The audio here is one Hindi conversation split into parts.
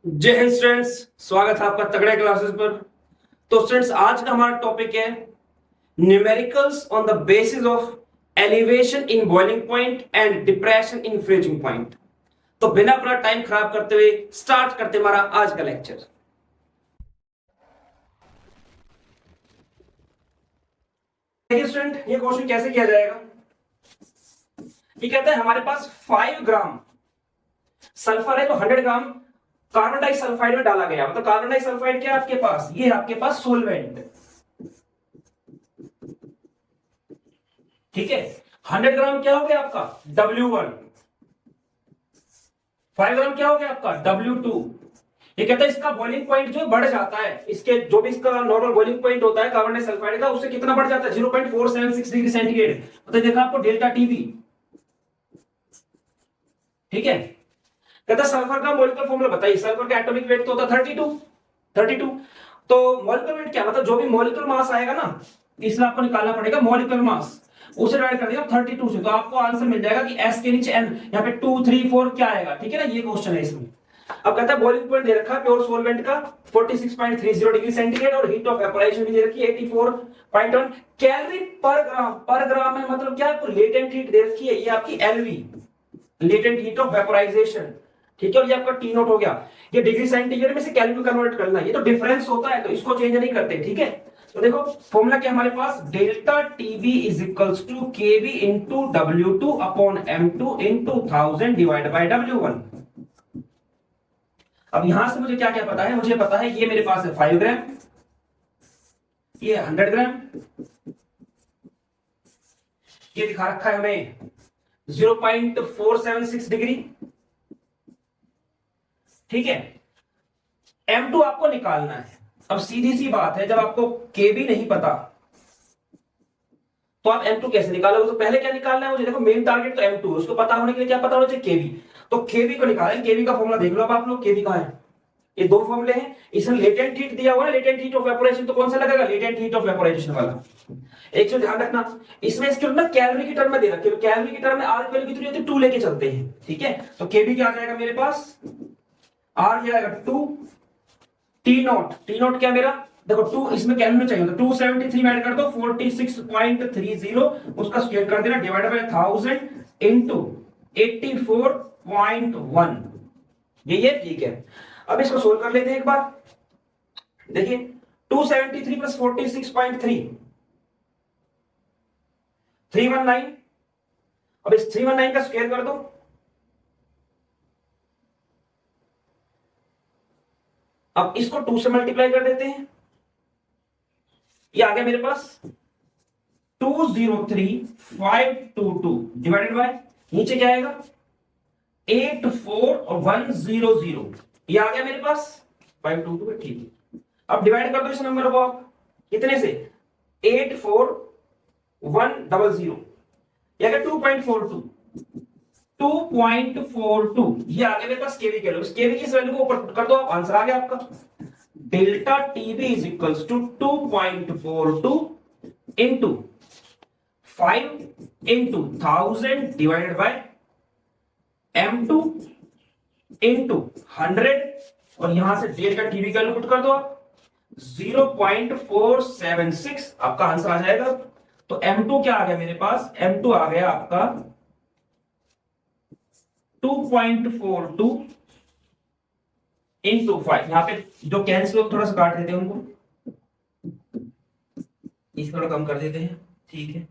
जय हिंद स्टूडेंट्स, स्वागत है आपका तगड़े क्लासेस पर। तो स्टूडेंट्स, आज का हमारा टॉपिक है numericals on the basis of elevation in boiling point and depression in freezing point. तो बिना अपना टाइम खराब करते हुए स्टार्ट करते हमारा आज का लेक्चर। देखिए स्टूडेंट, ये क्वेश्चन कैसे किया जाएगा। ये कहता है हमारे पास 5 ग्राम सल्फर है, तो 100 ग्राम कार्बन डाइसल्फाइड में डाला गया। मतलब कार्बन डाइसल्फाइड क्या है आपके पास, ये है आपके पास सोलवेंट। ठीक है, 100 ग्राम क्या हो गया आपका W1, 5 ग्राम क्या हो गया आपका W2। ये कहता है इसका बॉइलिंग पॉइंट जो बढ़ जाता है, इसके जो भी इसका नॉर्मल बॉइलिंग पॉइंट होता है कार्बन डाइसल्फाइड का, उससे कितना बढ़ जाता है 0.476 डिग्री सेंटीग्रेड। मतलब देखा आपको डेल्टा टीबी। ठीक है, कहता सल्फर का मॉलिक्यूलर फॉर्मूला बताइए। सल्फर का एटॉमिक वेट तो होता 32। तो मॉलिक्यूलर वेट क्या, मतलब जो भी मॉलिक्यूलर मास आएगा ना, इसमें आपको निकालना पड़ेगा मॉलिक्यूलर मास, उसे डिवाइड कर दिया 32 से, तो आपको आंसर मिल जाएगा कि एस के नीचे एन, यहाँ पे 2 3 4 क्या आएगा। ठीक है ना, ये क्वेश्चन है इसमें। अब कहता है बॉइलिंग पॉइंट दे रखा है प्योर सॉल्वेंट का 46.30 डिग्री सेंटीग्रेड, और हीट ऑफ एवपोरेशन भी दे रखी है 84.1 कैलोरी पर ग्राम। पर ग्राम में मतलब क्या, आपको लेटेंट हीट दे रखी है, ये आपकी LV, latent heat of vaporization. ठीक है, और ये आपका टी नोट हो गया। ये डिग्री सेंटीग्रेड में से केल्विन में कन्वर्ट करना है, ये तो डिफरेंस होता है, तो इसको चेंज नहीं करते। ठीक है, तो देखो फॉर्मूला क्या हमारे पास, delta TB is equals to KB into W2 upon M2 into 1000 divide by W1। अब यहां से मुझे क्या क्या पता है, मुझे पता है ये मेरे पास है 5 ग्राम, ये 100 ग्राम, ये दिखा रखा है हमें 0.476 डिग्री। ठीक है, M2 आपको निकालना है। अब सीधी सी बात है, जब आपको केबी नहीं पता तो आप M2 कैसे निकालोगे। तो पहले क्या निकालना है मुझे, देखो मेन टारगेट तो M2, उसको पता होने के लिए क्या पता होना चाहिए, केबी। तो केबी को निकालें, केबी का फॉर्मूला देख लो अब आप लोग, केबी कहां है। ये दो फॉर्मूले हैं, इसमें लेटेंट हीट दिया हुआ है, लेटेंट हीट ऑफ वेपोराइजेशन, तो कौन सा लगेगा, लेटेंट हीट ऑफ वेपोराइजेशन वाला। एक चीज ध्यान रखना, इसमें इसके ना कैलोरी की टर्म में दे रखी है, कैलोरी की टर्म में आर की वैल्यू कितनी होती है 2 लेके चलते हैं। ठीक है, तो केबी क्या आ जाएगा मेरे पास, आर जाएगा 2, टी नोट क्या मेरा, देखो 2 इसमें कैलोरी में चाहिए, तो 273 ऐड कर दो 46.30, उसका स्क्वायर कर देना डिवाइड बाय 1000 इनटू 84.1। ये ठीक है। अब इसको सोल्व कर लेते हैं एक बार। देखिए 273 प्लस 46.3 319। अब इस 319 का स्क्वायर कर दो, अब इसको 2 से मल्टीप्लाई कर देते हैं, ये आ गया मेरे पास 203522 डिवाइडेड बाय, नीचे क्या आएगा 84100, ये आ गया मेरे पास 522। ठीक है, अब डिवाइड कर दो इस नंबर को आप कितने से, 84100, ये आ गया 2.42, ये आ गया मेरे पास केवी के लो। इस केवी की इस वैल्यू को ऊपर पुट कर दो आप, आंसर आ गया आपका delta TB is equals to 2.42 into 5 into 1000 divided by M2 into 100, और यहां से डेल्टा टीबी का वैल्यू पुट कर दो आप 0.476, आपका आंसर आ जाएगा। तो M2 क्या आ गया मेरे पास, M2 आ गया आपका 2.42 इंटू 5। यहां पे जो कैंसिल हो थोड़ा सा काट देते हैं उनको, इसको थोड़ा कम कर देते हैं। ठीक है,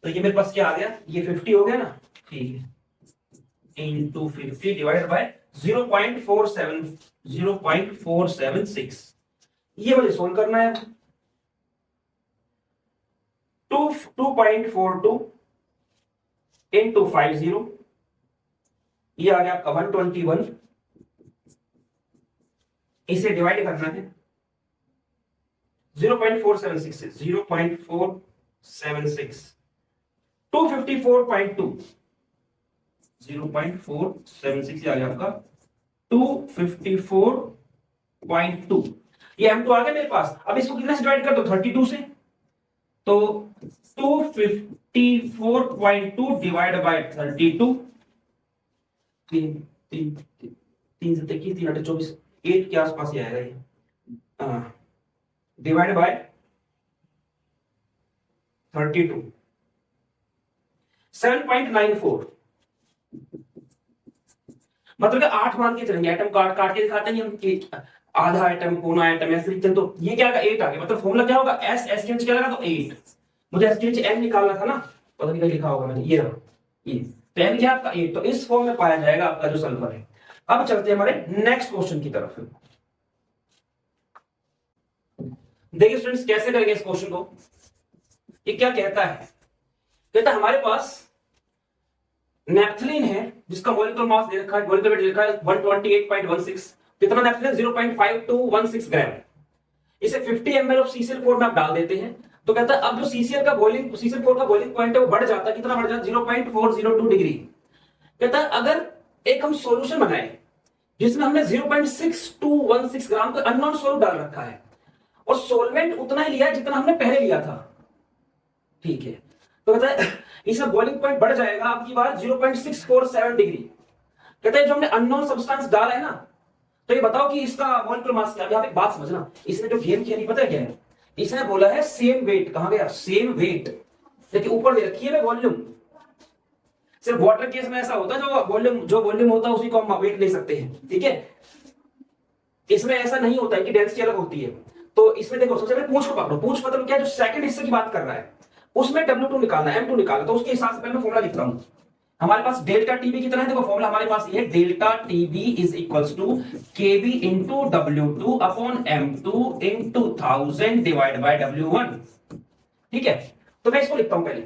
तो ये मेरे पास क्या आ गया, ये 50 हो गया ना। ठीक है, इंटू 50 डिवाइडेड बाय 0.476, ये मुझे सोल्व करना है। 2.42 इंटू 50, ये आ गया आपका 121, इसे डिवाइड करना है 0.476 से, 0.476 254.2, 0.476 आ गया आपका 254.2। ये M2 आ गया मेरे पास। अब इसको कितने से डिवाइड कर दो 32 से, तो 254.2 डिवाइड बाय 32, तीन तीन से 21, 3 8 24, 8 के आसपास ही आएगा ये। डिवाइड बाय 32, 7.94, मतलब कि 8 मान के चलेंगे। एटम काट काट के दिखाते हैं हम कि आधा एटम, पौना एटम, ऐसे लिखते हैं। तो ये क्या आएगा 8 आ गया। मतलब फॉर्मूला क्या होगा, एस एस के नीचे क्या लगा तो 8। मुझे एस के नीचे एम निकालना था ना, पता नहीं कहीं लिखा होगा मैंने, ये रहा ये। तो एम क्या आपका 8। तो इस फॉर्म में पाया जाएगा आपका जो सल्फर है। अब चलते हैं हमारे नेक्स्ट क्वेश्चन की तरफ। देखिए स्टूडेंट्स कैसे करेंगे इस क्वेश्चन को। ये क्या कहता है, कहता है हमारे पास नेफ्थलीन है जिसका मॉलिक्यूलर मास दे रखा है, मॉलिक्यूलर वेट दे रखा है 128.16। कितना नेफ्थलीन, 0.5216 ग्राम। इसे 50 ml ऑफ CCl4 में आप डाल देते हैं। तो कहता है अब जो CCl का बॉइलिंग, CCl4 का बॉइलिंग पॉइंट है वो बढ़ जाता है। कितना बढ़ जाता है, 0.402 डिग्री। कहता है अगर एक हम सॉल्यूशन बनाए जिसमें हमने 0.6216 ग्राम का अननोन सॉल्यूट डाल रखा है और सॉल्वेंट उतना ही लिया है जितना हमने पहले लिया था, ठीक है। तो कहता है इसका बॉइलिंग पॉइंट बढ़ जाएगा आपकी बात 0.647 डिग्री। कहता है जो हमने अननोन सब्सटेंस डाला है ना, तो ये बताओ कि इसका मॉलिक्यूलर मास क्या है। यहां पे बात समझना, इसने जो गेम खेली पता है क्या है, इसने बोला है सेम वेट। कहां गया सेम वेट, देखिए ऊपर दे रखी है वॉल्यूम। सिर्फ वाटर केस में ऐसा होता है जो वॉल्यूम होता है उसी को हम वेट ले सकते हैं, ठीक है। इसमें ऐसा नहीं होता है कि डेंसिटी अलग होती है। तो इसमें देखो सबसे पहले पूंछ को पकड़ो। पूंछ मतलब क्या, जो सेकंड हिस्से की बात कर रहा है उसमें W2 निकालना है, M2 निकालना। तो उसके हिसाब से पहले मैं फॉर्मूला लिखता हूं। हमारे पास डेल्टा टीबी कितना है, देखो फॉर्मूला हमारे पास ये है, delta TB is equals to KB into W2 upon M2 into 1000 divide by W1, ठीक है। तो मैं इसको लिखता हूं पहले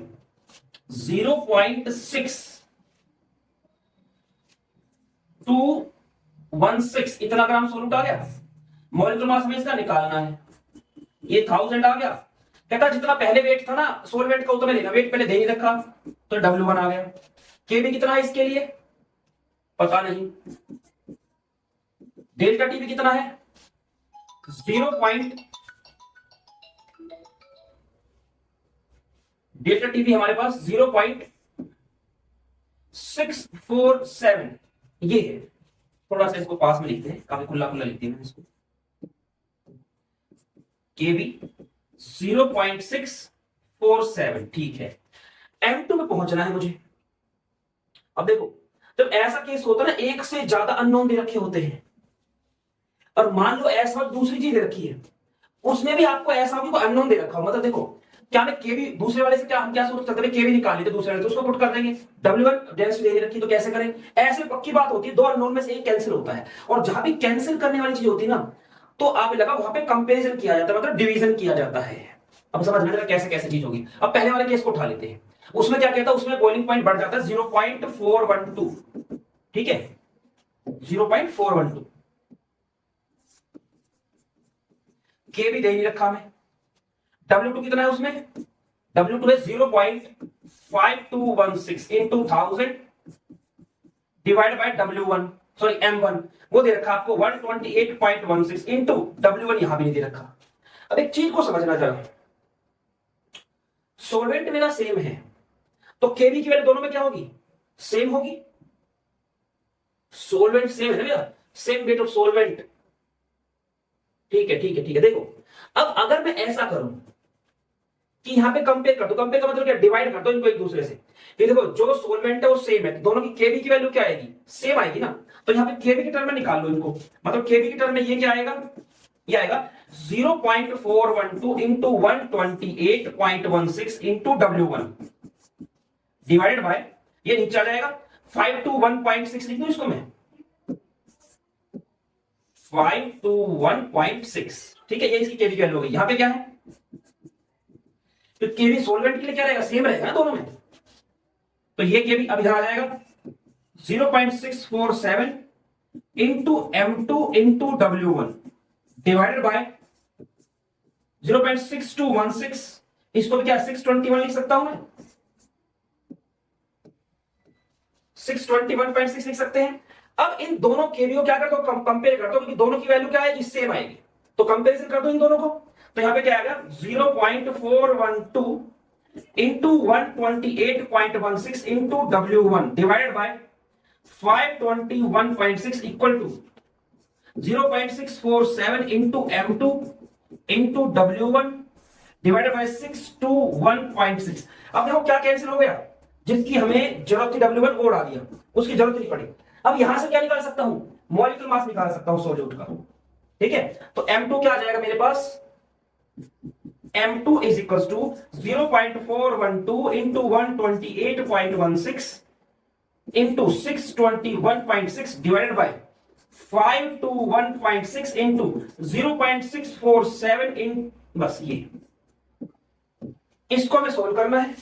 0.6216 इतना ग्राम सोल्यूट आ गया। मॉलिक्यूलर मास में इसका निकालना है, ये 1000 आ गया। कहता जितना पहले वेट था ना सोलवेंट का उतना लेना, वेट पहले दे ही रखा तो W1 आ गया। केबी कितना है इसके लिए पता नहीं। डेल्टा टीबी कितना है 0. डेल्टा टीबी हमारे पास 0.647 ये है। थोड़ा सा इसको पास में लिखते हैं, काफी खुला खुला लिखते हैं इसको। केबी 0.647, ठीक है। M2 में पहुंचना है मुझे। अब देखो जब ऐसा केस होता है ना, एक से ज्यादा अननोन दे रखे होते हैं और मान लो ऐसा दूसरी चीज दे रखी है, उसमें भी आपको ऐसा होगी कोई अननोन दे रखा हो। मतलब देखो क्या मैं केबी दूसरे वाले से क्या हम क्या सोच सकते हैं, केबी निकाल लेते दूसरे वाले तो उसको पुट कर देंगे। W1 डेंसिटी दे रखी तो कैसे करें, ऐसे पक्की बात होती है दो अननोन में से एक कैंसिल होता है। और जहां भी कैंसिल करने वाली चीज होती है ना, तो आप लगा वहां पे कंपैरिजन किया जाता है, मतलब डिवीजन किया जाता है। अब समझ में कैसे कैसे चीज होगी। अब पहले वाले केस को उठा लेते हैं, उसमें क्या कहता है, उसमें बॉइलिंग पॉइंट बढ़ जाता है 0.412, ठीक है 0.412। के भी दे नहीं रखा मैं। W2 कितना है उसमें, W2 है 0.5216 into 1000 divide by W1 sorry M1 वो दे रखा आपको 128.16 इंटू W1 यहां भी नहीं दे रखा। अब एक चीज को समझना जरा, सोलवेंट मेरा सेम है तो केबी की वैल्यू दोनों में क्या होगी, सेम होगी। सोलवेंट सेम है ना मेरा, सेम वेट ऑफ सोलवेंट, ठीक है ठीक है ठीक है। देखो अब अगर मैं ऐसा करूं कि यहां पे कंपेयर कर दो, कंपेयर का मतलब क्या, डिवाइड कर दो इनको एक दूसरे से। ये देखो जो सोलवेंट है वो सेम है, दोनों की केबी की वैल्यू क्या आएगी, सेम आएगी ना। तो यहां पे केबी के टर्म में निकाल लो इनको, मतलब केबी के टर्म में ये क्या आएगा, ये आएगा 0.412 into 128.16 into W1 divided bye ये नीचे आ जाएगा 521.6 लिख दूं इसको मैं 521.6, ठीक है। ये इसकी केबी की वैल्यू हो गई। यहां पे क्या है, तो केबी सोलवेंट के लिए क्या रहेगा, सेम रहेगा ना दोनों में। तो ये केबी अब इधर आ जाएगा 0.647 into M2 into W1 divided bye 0.6216, इसको भी क्या 621 लिख सकता हूं मैं, 621.6 लिख सकते हैं। अब इन दोनों केबी को क्या करता हूं, कंपेयर करता हूं, क्योंकि दोनों की वैल्यू क्या आएगी, सेम आएगी। तो कंपेरिजन कर दो इन दोनों को, तो यहां पे क्या आएगा 0.412 into 128.16 into W1 divided by 521.6 equal to 0.647 into M2 into W1 divided by 621.6। अब देखो क्या कैंसिल हो गया, जिसकी हमें जरूरत थी W1 वो उड़ा दिया, उसकी जरूरत नहीं पड़ी। अब यहां से क्या निकाल सकता हूं, मॉलिक्यूलर मास निकाल सकता हूं सॉल्यूट का। ठीक है, तो M2 क्या आ जाएगा मेरे पास, M2 is equals to 0.412 into 128.16 into 621.6 divided by 521.6 into 0.647 इन, बस ये इसको हमें सोल्व करना है।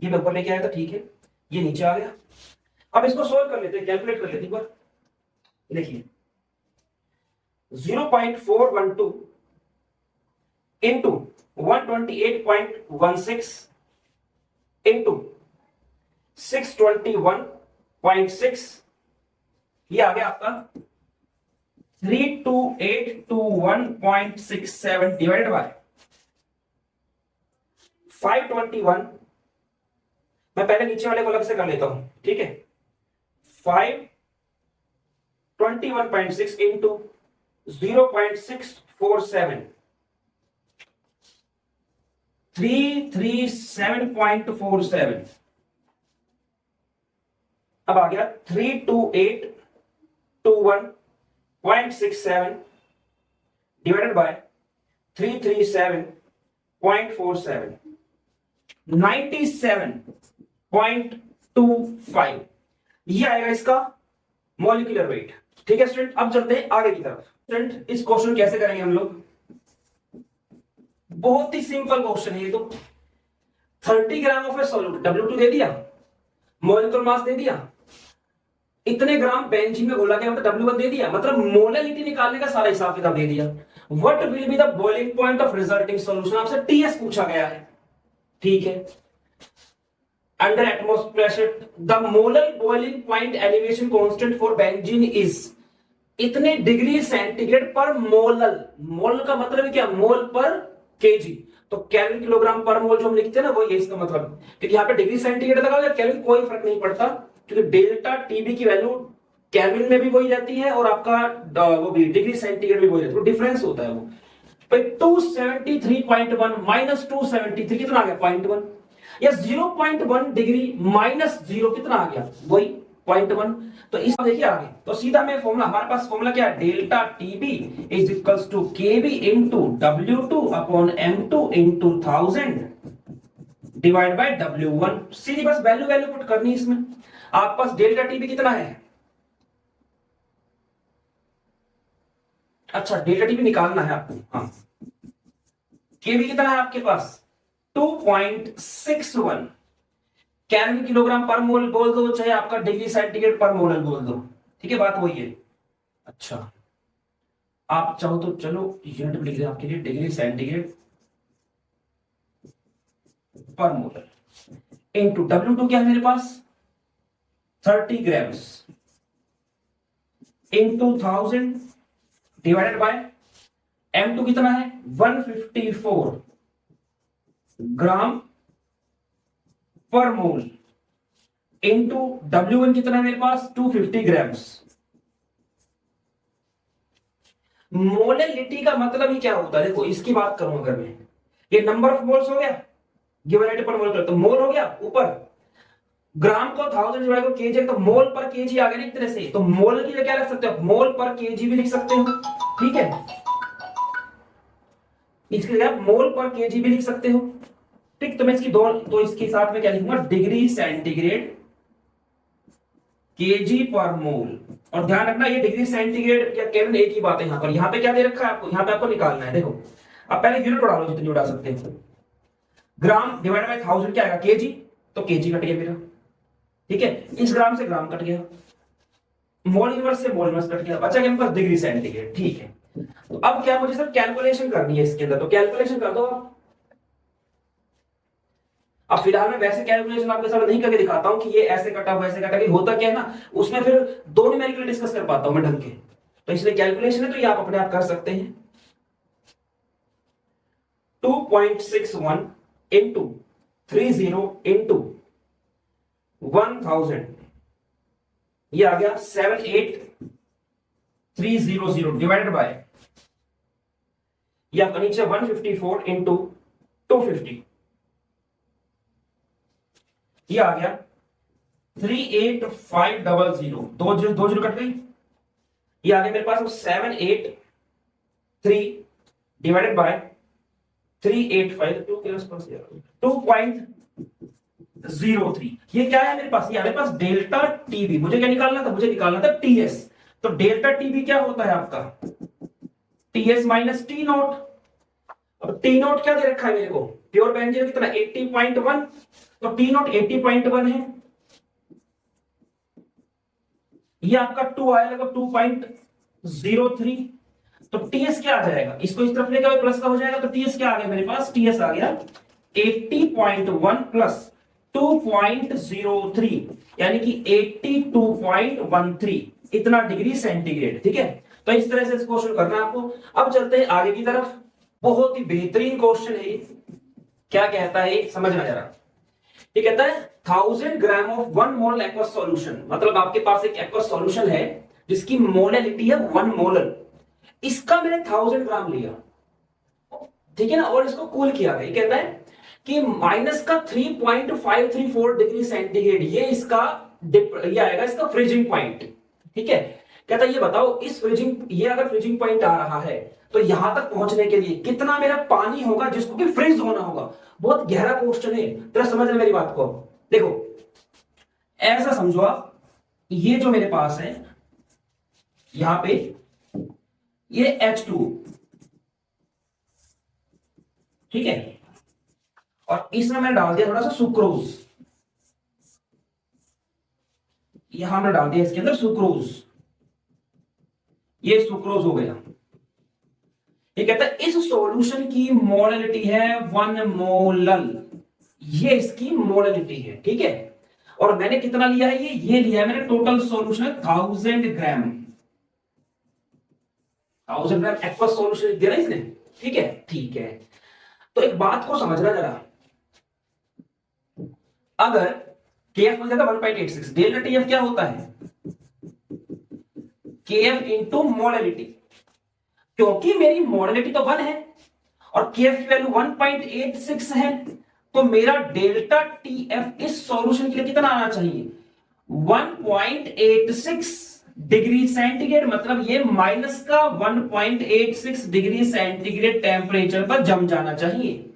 ये मैं ऊपर लेके आया था, ठीक है, ये नीचे आ गया। अब इसको सोल्व कर लेते हैं, कैलकुलेट कर लेते हैं एक बार। देखिए 0.412 इंटू 128.16 इंटू 621.6, ये आ गया आपका 32821.67 डिवाइडेड बाय 521। मैं पहले नीचे वाले को अलग से कर लेता हूं, ठीक है। 521.6 इंटू 0.647 337.47, अब आ गया 32821.67 डिवाइडेड बाय 337.47, 97.25, ये आएगा इसका मॉलिक्यूलर वेट। ठीक है स्टूडेंट, अब चलते हैं आगे की तरफ। स्टूडेंट इस क्वेश्चन कैसे करेंगे हम लोग, बहुत ही सिंपल क्वेश्चन है ये तो। 30 gram of A solute, W2 दे दिया, मॉलिक्यूलर मास दे दिया, इतने ग्राम बेंजीन में घोला गया मतलब W1 दे दिया, मतलब मोलैलिटी निकालने का सारा हिसाब किताब दे दिया। What will be the boiling point of resulting solution, आपसे टीएस पूछा गया है। ठीक है, under atmospheric pressure the molar boiling point elevation constant for benzene is इतने डिग्री सेंटीग्रेड पर मोलल। मोल का मतलब क्या, मोल पर केजी, तो केल्विन किलोग्राम पर मोल जो हम लिखते हैं ना, वो ये इसका मतलब। क्योंकि यहाँ पे डिग्री सेंटीग्रेड लगा या केल्विन कोई फर्क नहीं पड़ता, क्योंकि डेल्टा टीबी की वैल्यू केल्विन में भी वही रहती है और आपका वो भी डिग्री सेंटीग्रेड भी वही रहती है, डिफरेंस होता है वो। 273.1 माइनस 273 कितना आ गया, 0.1, या 0.1 डिग्री माइनस 0 कितना आ गया, वही 0.1। तो इस देखिए आगे, तो सीधा में फॉर्मूला, हमारे पास फॉर्मूला क्या है, delta TB is equals to KB into W2 upon M2 into 1000 divide by W1। सीधी बस वैल्यू वैल्यू पुट करनी है इसमें। आपके पास डेल्टा टीबी कितना है, अच्छा डेल्टा टीबी निकालना है आपको, हाँ। केबी कितना है आपके पास 2.61 केल्विन किलोग्राम पर मोल बोल दो, चाहे आपका डिग्री सेंटीग्रेड पर मोल बोल दो, ठीक है, बात वही है। अच्छा आप चाहो तो चलो यूनिट लिख दें आपके लिए, डिग्री सेंटीग्रेड पर मोल इनटू W2 क्या है मेरे पास 30 grams into 1000 divided by M2 कितना है 154 ग्राम पर मोल इंटू W1 कितना है मेरे पास 250 ग्राम्स। मोलैलिटी का मतलब ही क्या होता है, देखो इसकी बात करूं अगर मैं, ये नंबर ऑफ मोल्स हो गया, गिवन रेट पर मोल कर, तो मोल हो गया ऊपर, ग्राम को 1000 डिवाइड करो केजी, तो मोल पर केजी आ गया ना एक तरह से, तो मोल की क्या लिख सकते हो, मोल पर केजी भी लिख सकते हो, ठीक है, इसके जगह मोल पर केजी भी लिख सकते हो, ठीक। तो मैं इसकी दो, तो इसके साथ में क्या लिखूंगा, डिग्री सेंटीग्रेड केजी पर मोल। और ध्यान रखना ये डिग्री सेंटीग्रेड या केल्विन एक ही बात है यहां पर। यहां पे क्या दे रखा है आपको, यहां पे आपको निकालना है, देखो अब पहले यूनिट उड़ा लो जितनी उड़ा सकते हो, ग्राम डिवाइड बाय 1000 क्या आएगा केजी, तो केजी कट गया मेरा, ठीक है, इस ग्राम से ग्राम कट गया, मोल इनवर्स से मोल इनवर्स कट गया, बचा क्या मेरे पास डिग्री सेंटीग्रेड, ठीक है। तो अब क्या मुझे सर कैलकुलेशन करनी है इसके अंदर, तो कैलकुलेशन कर दो आप। अब फिलहाल मैं वैसे कैलकुलेशन आपके साथ नहीं करके दिखाता हूं कि ये ऐसे कटा वैसे कटा, कि होता क्या है ना, उसमें फिर दो न्यूमेरिकल डिस्कस कर पाता हूं मैं ढंग के, तो इसलिए कैलकुलेशन है तो ये आप अपने आप कर सकते हैं। 2.61 इंटू 30 इंटू 1000, ये आ गया 78300 डिवाइडेड बाय, ये आपका नीचे 154 इंटू 250, ये आ गया 38500, दो जीरो कट गई, ये आ गया मेरे पास 783 डिवाइडेड बाय 385, 2 के आसपास 2.03, ये क्या है मेरे पास, ये मेरे पास डेल्टा टीबी, मुझे क्या निकालना था, मुझे निकालना था टीएस, तो डेल्टा टीबी क्या होता है आपका, टीएस माइनस टी नॉट। अब टी नॉट क्या दे रखा है मेरे को, प्योर बेंजीन कितना 80.1, तो टी नॉट 80.1 है, ये आपका 2 आया लगभग 2.03, तो टीएस क्या आ जाएगा, इसको इस तरफ लेकर प्लस का हो जाएगा, तो टीएस क्या आ गया मेरे पास, टीएस आ गया 80.1 प्लस 2.03 यानी कि 82.13, इतना डिग्री सेंटीग्रेड। ठीक है, तो इस तरह से इस क्वेश्चन करना है आपको। अब चलते हैं आगे की तरफ, बहुत ही बेहतरीन क्वेश्चन है। क्या कहता है समझना जरा, ये कहता है 1000 gram of 1 mole aqueous solution, मतलब आपके पास एक एक्वस सॉल्यूशन है जिसकी मोलैलिटी है 1 मोलर, इसका मैंने 1000 ग्राम लिया, ठीक है ना, और इसको कूल किया गया। ये कहता है कि माइनस का 3.534 डिग्री सेंटीग्रेड, ये इसका ये आएगा इसका फ्रीजिंग पॉइंट। ठीक है, कहता है ये बताओ इस फ्रीजिंग, ये अगर फ्रीजिंग पॉइंट आ रहा है तो यहां तक पहुंचने के लिए कितना मेरा पानी होगा जिसको कि फ्रीज होना होगा। बहुत गहरा क्वेश्चन है, तेरा समझ ले मेरी बात को। देखो ऐसा समझो आप, ये जो मेरे पास है यहां पे ये H2, ठीक है, और इसमें मैंने डाल दिया थोड़ा सा सुक्रोज, यहां मैंने डाल दिया इसके अंदर सुक्रोज, ये सुक्रोज हो गया। ये कहता है इस सॉल्यूशन की मोलैलिटी है 1 मोलल, ये इसकी मोलैलिटी है। ठीक है, और मैंने कितना लिया है, ये लिया है मैंने टोटल सॉल्यूशन 1000 ग्राम, 1000 ग्राम एक्वस सॉल्यूशन दिया ना इसने। ठीक है, ठीक है, तो एक बात को समझना जरा, अगर KF मिल जाएगा 1.86, डेल्टा TF क्या होता है, KF इंटू मोलैलिटी, क्योंकि मेरी मोलैलिटी तो 1 है और KF की वैल्यू 1.86 है, तो मेरा डेल्टा TF इस सॉल्यूशन के लिए कितना आना चाहिए, 1.86 डिग्री सेंटीग्रेड, मतलब ये माइनस का 1.86 डिग्री सेंटीग्रेड टेम्परेचर पर जम जाना चाहिए।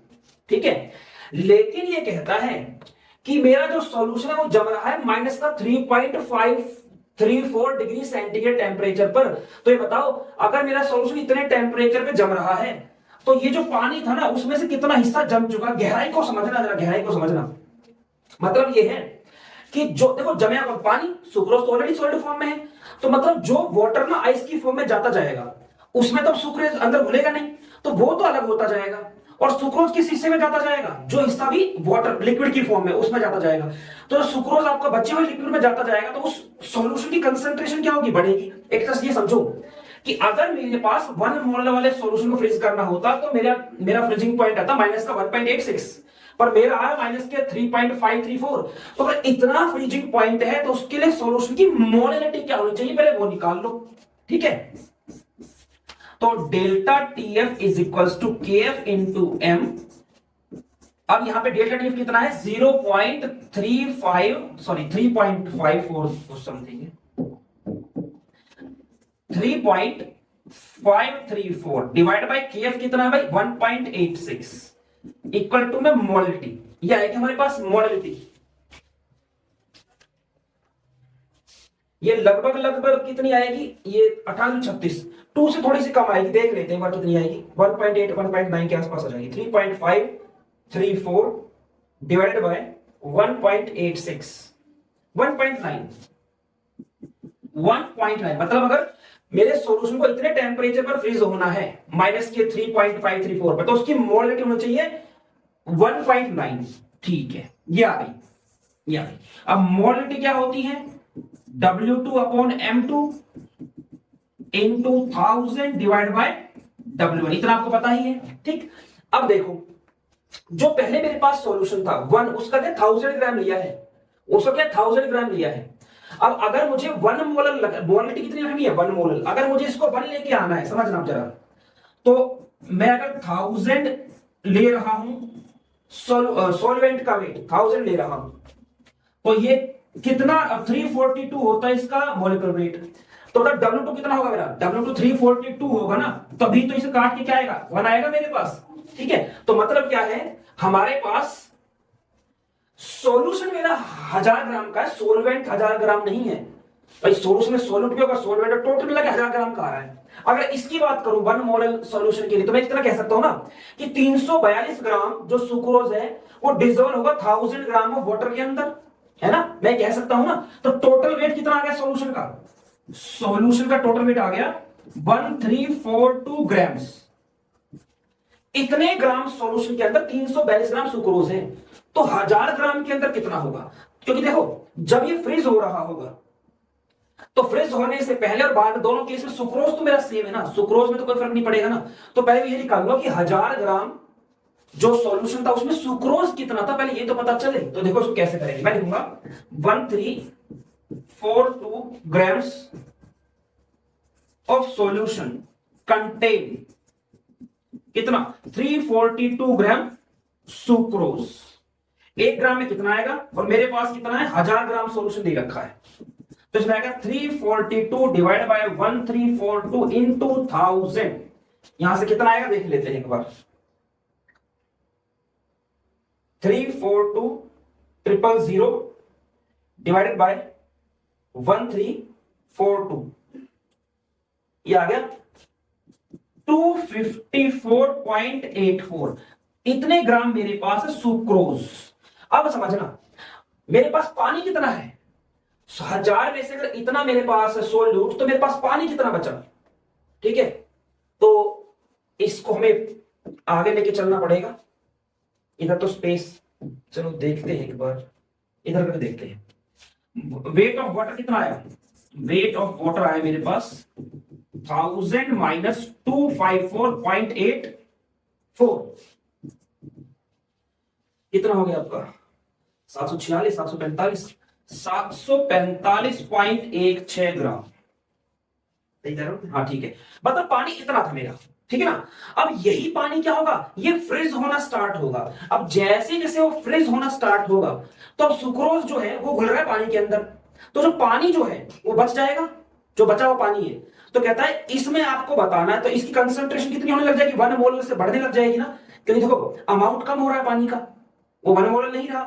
ठीक है, लेकिन ये कहता है कि मेरा जो सॉल्यूशन है वो जम रहा है माइनस का 3.534 डिग्री सेंटीग्रेड टेम्परेचर पर। तो ये बताओ अगर मेरा सॉल्यूशन इतने टेम्परेचर पे जम रहा है तो ये जो पानी था ना उसमें से कितना हिस्सा जम चुका, गहराई को समझना जरा, गहराई को समझना। मतलब ये है कि जो देखो जमे पानी, सुक्रोज तो ऑलरेडी सॉलिड फॉर्म में है, तो मतलब जो वाटर ना आइस की फॉर्म में जाता जाएगा उसमें तो सुक्रोज अंदर घुलेगा नहीं, तो वो तो अलग होता जाएगा, और सुक्रोज किस हिस्से में जाता जाएगा, जो हिस्सा भी वाटर लिक्विड की फॉर्म में उसमें जाता जाएगा। तो सुक्रोज आपका बचे हुए लिक्विड में जाता जाएगा तो उस सॉल्यूशन की कंसंट्रेशन क्या होगी, बढ़ेगी। एक तरह से ये समझो कि अगर मेरे पास 1 मोल वाले सॉल्यूशन को फ्रीज करना होता तो मेरा फ्रीजिंग पॉइंट आता माइनस का 1.86, पर मेरा आया माइनस के 3.534। तो अगर इतना फ्रीजिंग पॉइंट है तो उसके लिए सॉल्यूशन की मोलैलिटी क्या होनी चाहिए, पहले वो निकाल लो। ठीक है, तो delta TF is equals to KF into M। अब यहां पे डेल्टा TF कितना है, 3.54 समथिंग है, 3.534 डिवाइड बाय KF कितना है भाई 1.86 इक्वल टू में मोलैलिटी, यह है कि हमारे पास मोलैलिटी ये लगभग कितनी आएगी, ये 2836, 2 से थोड़ी सी कम आएगी, देख लेते हैं एक बार कितनी आएगी, 1.8 1.9 के आसपास आ जाएगी। 3.534 डिवाइडेड बाय 1.86 1.9, मतलब अगर मेरे सॉल्यूशन को इतने टेम्परेचर पर फ्रीज होना है माइनस के 3.534 पर, तो उसकी मोलैलिटी होनी चाहिए 1.9। ठीक है, ये आ गई। अब मोलैलिटी क्या होती है, W2/M2 into 1000 divide by W1, इतना आपको पता ही है। ठीक, अब देखो जो पहले मेरे पास सॉल्यूशन था 1, उसका 1000 ग्राम लिया है, उसको क्या 1000 ग्राम लिया है। अब अगर मुझे 1 मोलर, मोलरिटी कितनी रखनी है 1 मोलर, अगर मुझे इसको 1 लेके आना है, समझना आप जरा, तो मैं अगर 1000 ले रहा हूं, सॉल्वेंट का वेट 1000 ले रहा हूं, तो ये कितना 342 होता है इसका मोलिकुलर वेट। तो W2 कितना होगा मेरा, W2 342 होगा ना, तभी तो इसे काट के क्या आएगा 1 आएगा मेरे पास। ठीक है, तो मतलब क्या है, हमारे पास सॉल्यूशन मेरा 1000 ग्राम का है, सोलवेंट 1000 ग्राम नहीं है भाई। सॉल्यूशन में सोल्यूट भी होगा, सोलवेंट टोटल मिला के 1000 ग्राम का आ रहा है। अगर इसकी बात करूं 1 मोल सॉल्यूशन के लिए, तो मैं इतना कह सकता हूं ना कि 342 ग्राम जो सुक्रोज है वो डिजोल्व होगा 1000 ग्राम ऑफ वाटर के अंदर, है ना, मैं कह सकता हूं ना। तो टोटल वेट कितना आ गया सॉल्यूशन का, सॉल्यूशन का टोटल वेट आ गया 1342 ग्राम्स। इतने ग्राम सॉल्यूशन के अंदर 342 ग्राम सुक्रोज है, तो 1000 ग्राम के अंदर कितना होगा। क्योंकि देखो जब ये फ्रीज हो रहा होगा, तो फ्रीज होने से पहले और बाद दोनों केस में सुक्रोज तो मेरा सेम है ना, सुक्रोज में तो कोई फर्क नहीं पड़ेगा ना। तो पहले ये निकालूंगा कि 1000 ग्राम जो सॉल्यूशन था उसमें सुक्रोज कितना था, पहले ये तो पता चले। तो देखो इसको कैसे करेंगे, मैं लिखूंगा 1342 ग्राम्स ऑफ सॉल्यूशन कंटेन कितना 342 ग्राम सुक्रोज। 1 ग्राम में कितना आएगा, और मेरे पास कितना है 1000 ग्राम सॉल्यूशन दे रखा है, तो इसमें आएगा 342 डिवाइड बाय 1342 इंटू 1000। यहां से कितना आएगा देख लेते हैं एक बार, 342,000 डिवाइडेड बाय 1342, ये आ गया 254.84। इतने ग्राम मेरे पास है सुक्रोज। अब समझना मेरे पास पानी कितना है, 1000 में से अगर इतना मेरे पास है सोल्यूट, तो मेरे पास पानी कितना बचा। ठीक है, तो इसको हमें आगे लेके चलना पड़ेगा। इधर तो स्पेस, चलो देखते हैं एक बार, इधर करके देखते हैं। वेट ऑफ वाटर कितना आया, वेट ऑफ वाटर आया मेरे पास 1000 माइनस 254.84, कितना हो गया आपका 746, 745, 745.16 ग्राम। हाँ ठीक है, मतलब पानी इतना था मेरा। ठीक है ना, अब यही पानी क्या होगा, ये फ्रीज होना स्टार्ट होगा। अब जैसे जैसे वो फ्रीज होना स्टार्ट होगा, तो अब सुक्रोज जो है वो घुल रहा है पानी के अंदर, तो जो पानी जो है वो बच जाएगा, जो बचा हुआ पानी है। तो कहता है इसमें आपको बताना है, तो इसकी कंसंट्रेशन कितनी होने लग जाएगी, 1 मोल से बढ़ने लग जाएगी ना। क्योंकि देखो अमाउंट कम हो रहा है पानी का, वो 1 मोल नहीं रहा,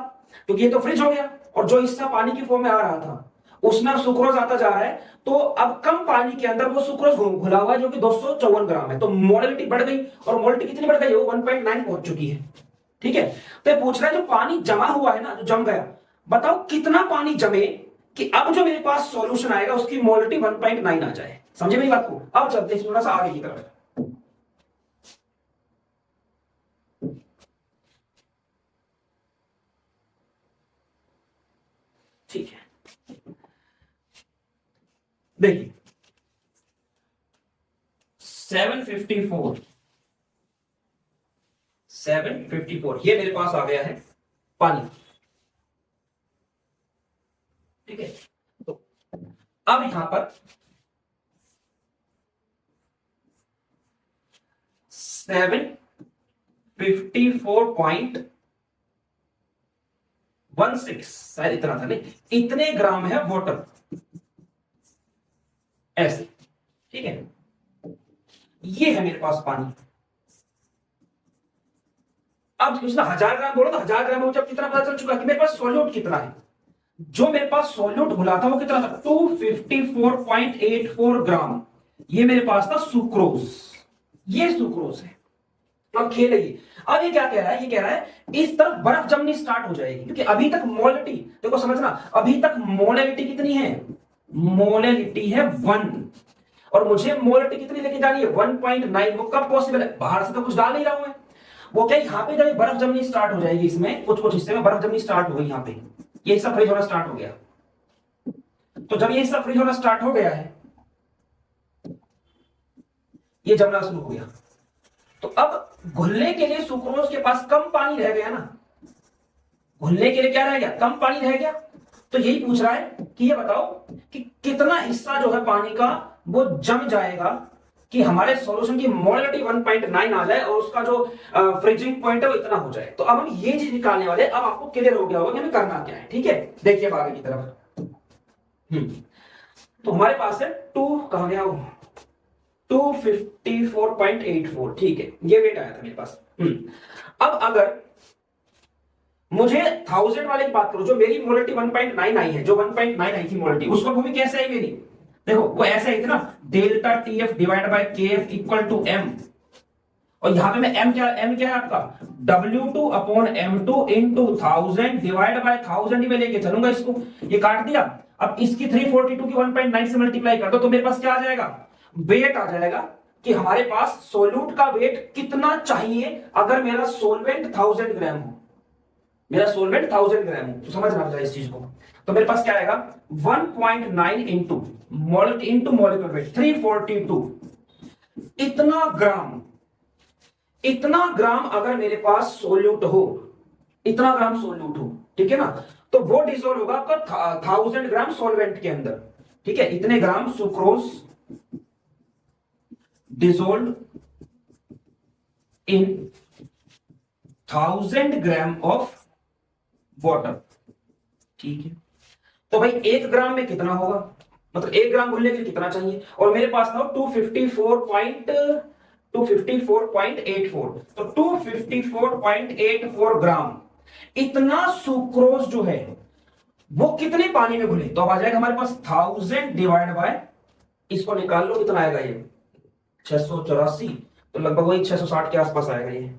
क्योंकि ये तो फ्रिज हो गया, और जो हिस्सा पानी की फॉर्म में आ रहा था उसमें अब सुक्रोज आता जा रहा है। तो अब कम पानी के अंदर वो सुक्रोज घुला हुआ है, जो कि 254 ग्राम है। तो मोलरिटी बढ़ गई, और मोलरिटी कितनी बढ़ गई, वो 1.9 पहुंच चुकी है। ठीक है, तो ये पूछ रहा है जो पानी जमा हुआ है ना, जो जम गया, बताओ कितना पानी जमे कि अब जो मेरे पास सॉल्यूशन आएगा उसकी मोलरिटी 1.9 आ जाए। समझे मेरी बात को। अब चलते हैं थोड़ा सा आगे की तरफ। ठीक है, देखिए 754 ये मेरे पास आ गया है पानी। ठीक है, तो अब यहां पर 754.16 शायद इतना था, नहीं इतने ग्राम है वाटर, ऐसे। ठीक है, ये है मेरे पास पानी। अब कुछ ना 1000 ग्राम बोलो, तो 1000 ग्राम में मुझे कितना पता चल चुका कि मेरे पास सॉल्यूट कितना है। जो मेरे पास सॉल्यूट घुला था वो कितना था 254.84 ग्राम। ये मेरे पास था सुक्रोज, ये सुक्रोज है। अब खेल है ये। अब ये क्या कह रहा है, ये कह रहा है इस तरफ बर्फ जमनी स्टार्ट हो जाएगी, क्योंकि अभी तक मोलरिटी, देखो समझना, अभी तक मोलरिटी कितनी है, मोलरिटी है 1, और मुझे मोलरिटी कितनी लेके जानी है 1.9। वो कब पॉसिबल है, बाहर से तो कुछ डाल नहीं रहा हूं मैं। वो क्या यहां पे जब बर्फ जमनी स्टार्ट हो जाएगी, इसमें कुछ कुछ हिस्से में बर्फ जमनी स्टार्ट हो गई, यहां पे ये हिस्सा फ्रीज होना स्टार्ट हो गया। तो जब ये हिस्सा फ्रीज होना स्टार्ट हो गया है, ये जमना शुरू हो गया, तो अब घुलने के लिए सुक्रोज के पास कम पानी रह गया ना, घुलने के लिए क्या रह गया, कम पानी रह गया। तो यही पूछ रहा है कि ये बताओ कि कितना हिस्सा जो है पानी का वो जम जाएगा कि हमारे सॉल्यूशन की मोलरिटी 1.9 आ जाए और उसका जो फ्रीजिंग पॉइंट है वो इतना हो जाए। तो अब हम ये चीज निकालने वाले, अब आपको क्लियर हो गया होगा कि हमें करना क्या है। ठीक है, देखिए आगे की तरफ। तो हमारे पास है टू, कहां गया वो, 254.84। ठीक है, ये वेट आया था मेरे पास। अब अगर मुझे 1000 वाले की बात करो, जो मेरी मोलरिटी 1.9 आई है, जो 1.9 आई थी मोलरिटी, उसको वो भी कैसे आई मेरी, देखो वो ऐसे आई थी ना, delta TF divide by KF equal to M, और यहां पे मैं एम क्या है आपका, W2 upon M2 into 1000 divide by 1000 ही मैं लेके चलूंगा इसको, ये काट दिया। अब इसकी 342 की 1.9 से मल्टीप्लाई कर दो तो मेरे पास क्या आ जाएगा, वेट आ जाएगा कि हमारे पास सोल्यूट का वेट कितना चाहिए अगर मेरा सोलवेंट 1000 ग्राम हो, मेरा सोलवेंट 1000 ग्राम हो, तो समझना जरा इस चीज को। तो मेरे पास क्या आएगा 1.9 इंटू मोलिकुलर वेट 342, इतना ग्राम अगर मेरे पास सोल्यूट हो, इतना ग्राम सोल्यूट हो, ठीक है ना, तो वो डिसॉल्व होगा आपका 1000 ग्राम सॉल्वेंट के अंदर। ठीक है, इतने gram sucrose dissolve in 1000 gram of water. ठीक है, तो भाई 1 ग्राम में कितना होगा, मतलब 1 ग्राम घुलने के लिए कितना चाहिए, और मेरे पास था 254.84, तो 254.84 ग्राम इतना सुक्रोज जो है वो कितने पानी में घुले, तो अब आ जाएगा हमारे पास 1000 डिवाइड बाय, इसको निकाल लो कितना आएगा ये 684, तो लगभग वही 660 के आसपास आएगा ये।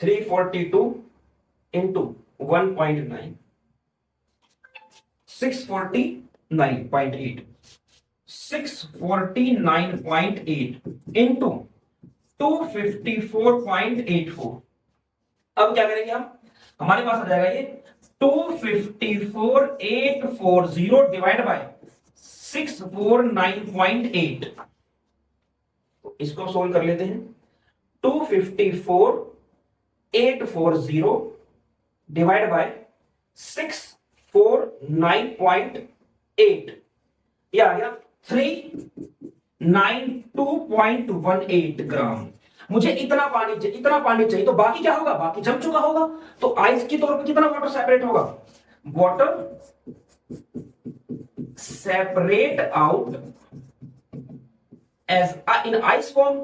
342 इंटू 1.9, 649.8, 649.8 इंटू 254.84। अब क्या करेंगे हम, हमारे पास आ जाएगा ये 254,840 डिवाइड बाय 649.8, तो इसको सोल्व कर लेते हैं। 254,840 डिवाइड बाय 649.8, ये आ गया 392.18 ग्राम। मुझे इतना पानी चाहिए, तो बाकी क्या होगा, बाकी जम चुका होगा, तो आइस के तौर पर कितना वाटर सेपरेट होगा, water separate out as in ice form,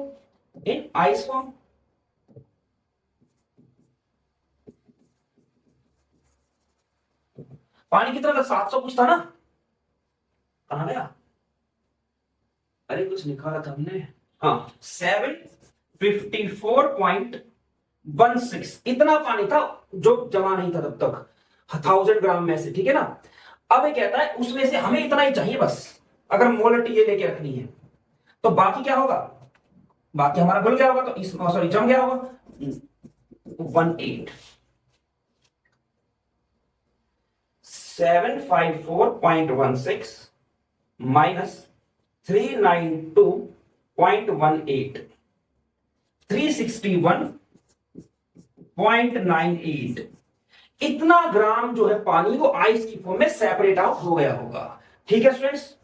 पानी कितना था, 700 कुछ था ना, कहां गया, अरे कुछ निकाला था हमने, हाँ 754.16, इतना पानी था जो जमा नहीं था तब तक 1000 ग्राम में से। ठीक है ना, अब ये कहता है उसमें से हमें इतना ही चाहिए बस, अगर मोलरिटी ये लेके रखनी है, तो बाकी क्या होगा, बाकी हमारा घुल गया होगा, तो इस सॉरी जम गया होगा 18, 754.16 माइनस 392.18, 361.98, इतना ग्राम जो है पानी वो आइस की फॉर्म में सेपरेट आउट हो गया होगा। ठीक है स्टूडेंट्स,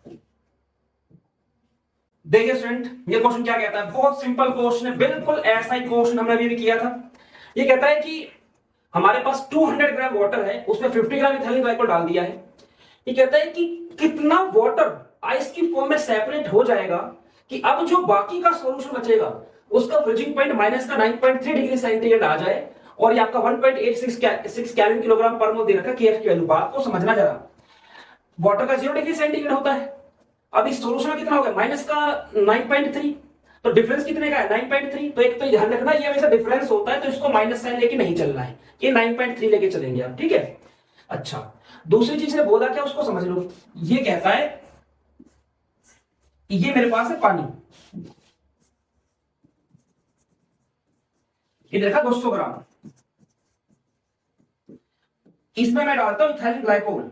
देखिए स्टूडेंट ये क्वेश्चन क्या कहता है, बहुत सिंपल क्वेश्चन है, बिल्कुल ऐसा ही क्वेश्चन हमने अभी भी किया था। ये कहता है कि हमारे पास 200 ग्राम वाटर है, उसमें 50 ग्राम इथाइल ग्लाइकोल डाल दिया है। ये कहता है कि कितना वाटर आइस की फॉर्म में सेपरेट हो जाएगा कि अब जो बाकी का सॉल्यूशन बचेगा उसका फ्रीजिंग पॉइंट माइनस का 9.3 डिग्री सेंटीग्रेड आ जाए, और ये आपका 1.86 कैलोरी किलोग्राम पर मोल दे रखा है केएफ की वैल्यू। बात को समझना जरा, वाटर का 0 डिग्री सेंटीग्रेड होता है, अब इस सॉल्यूशन में कितना होगा माइनस का 9.3, तो डिफरेंस कितने का है 9.3, तो एक तो ध्यान रखना ये हमेशा डिफरेंस होता है, तो इसको माइनस साइन लेके नहीं चलना है, ये 9.3 लेके चलेंगे आप। ठीक है, अच्छा दूसरी चीज ने बोला क्या उसको समझ लो, ये कहता है ये मेरे पास है पानी, ये देखा 200 ग्राम, इसमें मैं डालता हूं इथाइल ग्लाइकोल,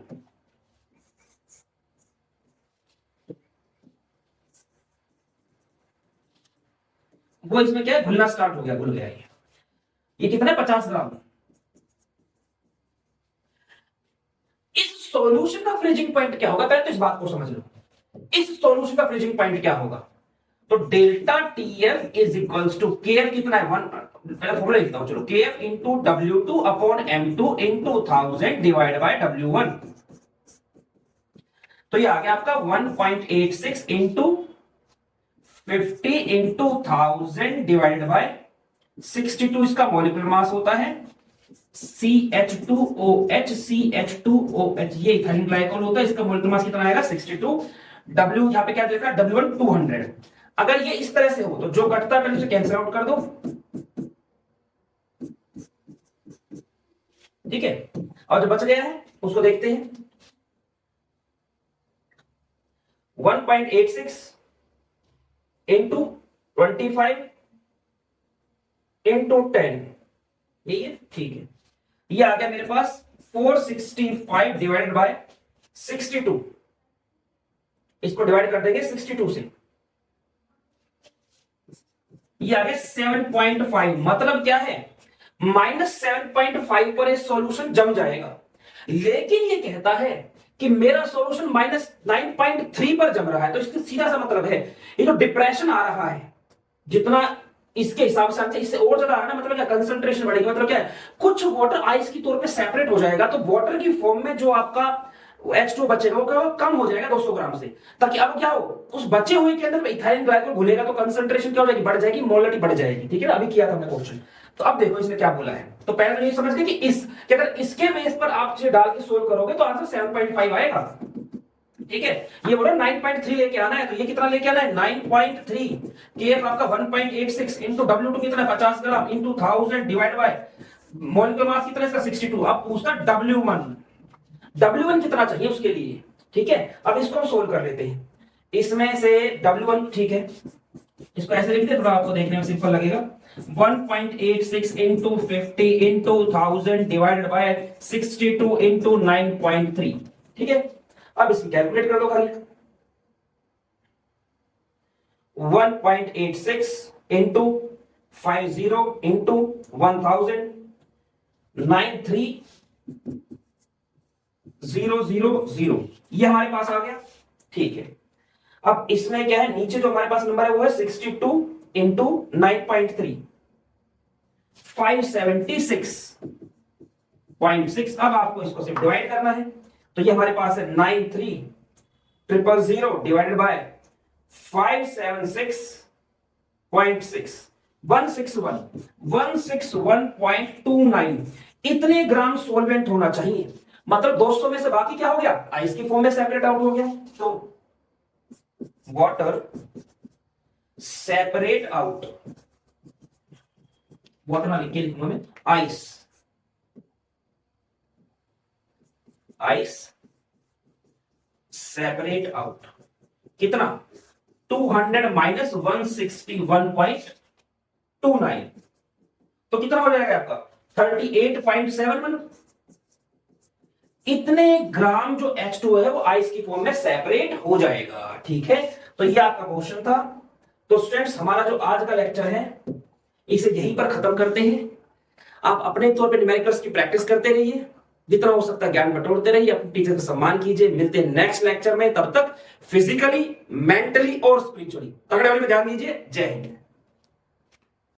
वो इसमें क्या है घुलना स्टार्ट हो गया, घुल गया ये कितना है 50 ग्राम। इस फ्रीजिंग पॉइंट क्या होगा, पहले तो इस बात को समझ लो, इस सॉल्यूशन का फ्रीजिंग पॉइंट क्या होगा। तो delta TF is equals to KF कितना है, वन, पहले फॉर्मूला लिखता हूं, चलो, KF into W2 upon M2 into 1000 divide by W1। तो ये आ गया आपका 1.86 इंटू 50 इंटू 1000 डिवाइडेड बाय 62, इसका मॉलिक्यूलर मास होता है CH2OH, CH2OH, ये इथाइल ग्लाइकोल होता है, इसका मॉलिक्यूलर मास कितना आएगा 62। W यहां पे क्या देखा, W1 200। अगर ये इस तरह से हो तो जो कटता है पहले उसे कैंसिल आउट कर दो, ठीक है, और जो बच गया है उसको देखते हैं। 1.86 इंटू 25 इंटू 10, यही है, ठीक है। ये आ गया मेरे पास 465 डिवाइडेड बाय 62, इसको डिवाइड कर देंगे 62 से, ये आ गया 7.5। मतलब क्या है, -7.5 पर ये सॉल्यूशन जम जाएगा। लेकिन ये कहता है कि मेरा सॉल्यूशन -9.3 पर जम रहा है, तो इसका सीधा सा मतलब है ये जो डिप्रेशन आ रहा है, जितना इसके हिसाब से इससे और ज्यादा आना, मतलब क्या, कंसंट्रेशन बढ़ेगी। मतलब क्या है, कुछ वाटर आइस की तौर पे सेपरेट हो जाएगा, तो वाटर की फॉर्म में जो आपका H2 बचेगा वो कम हो जाएगा 200 ग्राम से, ताकि अब क्या हो, उस बचे हुए के अंदर इथाइल ग्लाइकोल घुलेगा तो कंसंट्रेशन क्या हो जाएगी, बढ़ जाएगी, मोलरिटी बढ़ जाएगी, ठीक है ना। अभी किया था हमने क्वेश्चन। तो अब देखो इसने क्या बोला है, तो पहले तो ये समझ गए कि अगर इसके बेस पर आप इसे डाल के सोल्व करोगे तो आंसर 7.5 आएगा, ठीक है। ये बोला 9.3 लेके आना है, तो ये कितना लेके आना है 9.3। केएफ आपका 1.86 इंटू W2 कितना है 50 gram into 1000 divide bye molecular mass कितना है इसका 62। अब पूछता W1 कितना चाहिए उसके लिए, ठीक है। अब इसको हम सोल्व कर लेते हैं, इसमें से W1, ठीक है, इसको ऐसे लिखते हैं, थोड़ा आपको देखने में सिंपल लगेगा। 1.86 into 50 into 1000 divided bye 62 into 9.3, ठीक है। अब इसकी कैलकुलेट कर दो खाली, 1.86 इंटू 50 इंटू 1000 93000, ये हमारे पास आ गया, ठीक है। अब इसमें क्या है, नीचे जो हमारे पास नंबर है वो है 62 इंटू 9.3, 576.6। अब आपको इसको सिर्फ डिवाइड करना है, तो ये हमारे पास है 93000 डिवाइडेड बाय 576.6, 161.29, इतने ग्राम सोलवेंट होना चाहिए। मतलब 200 में से बाकी क्या हो गया, आइस की फॉर्म में सेपरेट आउट हो गया। तो वाटर सेपरेट आउट, वाटर ना लिख के लिखूंगा मैं, आइस सेपरेट आउट कितना, 200 माइनस 161.29, तो कितना हो जाएगा आपका 38.71। इतने ग्राम जो H2 है वो आइस की फॉर्म में सेपरेट हो जाएगा, ठीक है। तो ये आपका क्वेश्चन था। तो स्टूडेंट्स, हमारा जो आज का लेक्चर है इसे यहीं पर खत्म करते हैं। आप अपने तौर पे न्यूमेरिकल्स की प्रैक्टिस करते रहिए, जितना हो सकता है ज्ञान बटोरते रहिए, अपने टीचर का सम्मान कीजिए। मिलते हैं नेक्स्ट लेक्चर में, तब तक फिजिकली, मेंटली और स्पिरिचुअली तगड़े होने में ध्यान दीजिए। जय हिंद।